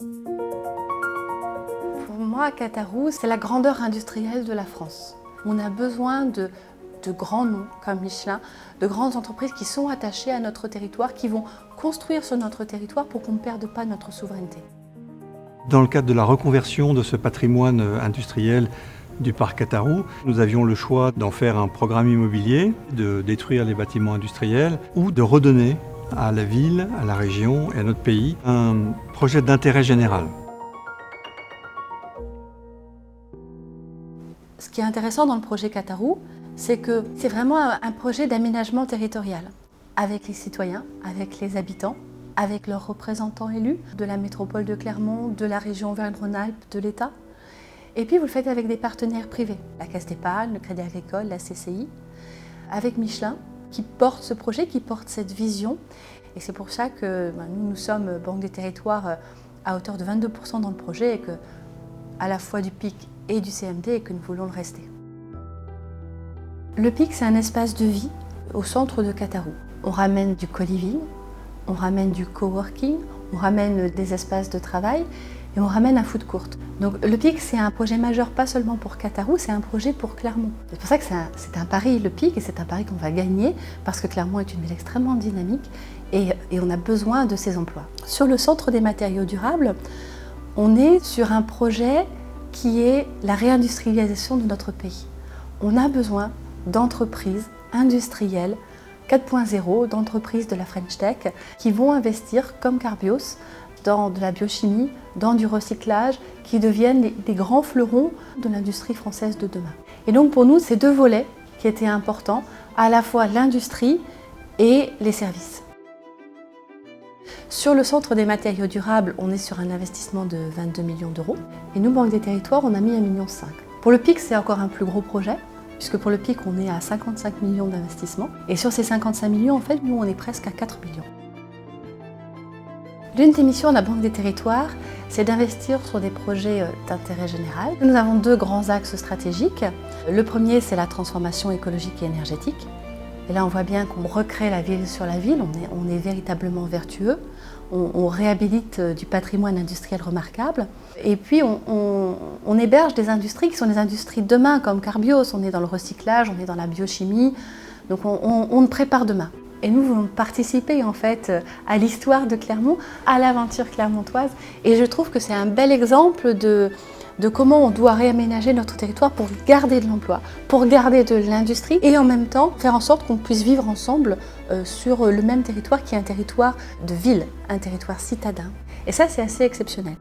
Pour moi, Cataroux, c'est la grandeur industrielle de la France. On a besoin de grands noms comme Michelin, de grandes entreprises qui sont attachées à notre territoire, qui vont construire sur notre territoire pour qu'on ne perde pas notre souveraineté. Dans le cadre de la reconversion de ce patrimoine industriel du parc Cataroux, nous avions le choix d'en faire un programme immobilier, de détruire les bâtiments industriels ou de redonner à la ville, à la région et à notre pays un projet d'intérêt général. Ce qui est intéressant dans le projet Cataroux, c'est que c'est vraiment un projet d'aménagement territorial avec les citoyens, avec les habitants, avec leurs représentants élus de la métropole de Clermont, de la région Auvergne-Rhône-Alpes, de l'État. Et puis vous le faites avec des partenaires privés, la Caisse d'Épargne, le Crédit Agricole, la CCI, avec Michelin qui porte ce projet, qui porte cette vision. Et c'est pour ça que nous sommes Banque des Territoires à hauteur de 22% dans le projet et que à la fois du PIC et du CMD et que nous voulons le rester. Le PIC, c'est un espace de vie au centre de Cataroux. On ramène du co-living, on ramène du coworking, on ramène des espaces de travail et on ramène un food court. Donc le PIC, c'est un projet majeur pas seulement pour Cataroux, c'est un projet pour Clermont. C'est pour ça que c'est un pari, le PIC, et c'est un pari qu'on va gagner parce que Clermont est une ville extrêmement dynamique et on a besoin de ces emplois. Sur le centre des matériaux durables, on est sur un projet qui est la réindustrialisation de notre pays. On a besoin d'entreprises industrielles 4.0, d'entreprises de la French Tech qui vont investir comme Carbios dans de la biochimie, dans du recyclage, qui deviennent des grands fleurons de l'industrie française de demain. Et donc pour nous, c'est deux volets qui étaient importants, à la fois l'industrie et les services. Sur le centre des matériaux durables, on est sur un investissement de 22 millions d'euros. Et nous, Banque des Territoires, on a mis 1,5 million. Pour le PIC, c'est encore un plus gros projet, puisque pour le PIC, on est à 55 millions d'investissement. Et sur ces 55 millions, en fait, nous, on est presque à 4 millions. L'une des missions de la Banque des Territoires, c'est d'investir sur des projets d'intérêt général. Nous avons deux grands axes stratégiques. Le premier, c'est la transformation écologique et énergétique. Et là, on voit bien qu'on recrée la ville sur la ville, on est véritablement vertueux. On réhabilite du patrimoine industriel remarquable. Et puis, on héberge des industries qui sont des industries de demain, comme Carbios. On est dans le recyclage, on est dans la biochimie. Donc, on prépare demain. Et nous voulons participer en fait à l'histoire de Clermont, à l'aventure clermontoise. Et je trouve que c'est un bel exemple de comment on doit réaménager notre territoire pour garder de l'emploi, pour garder de l'industrie et en même temps faire en sorte qu'on puisse vivre ensemble sur le même territoire qui est un territoire de ville, un territoire citadin. Et ça, c'est assez exceptionnel.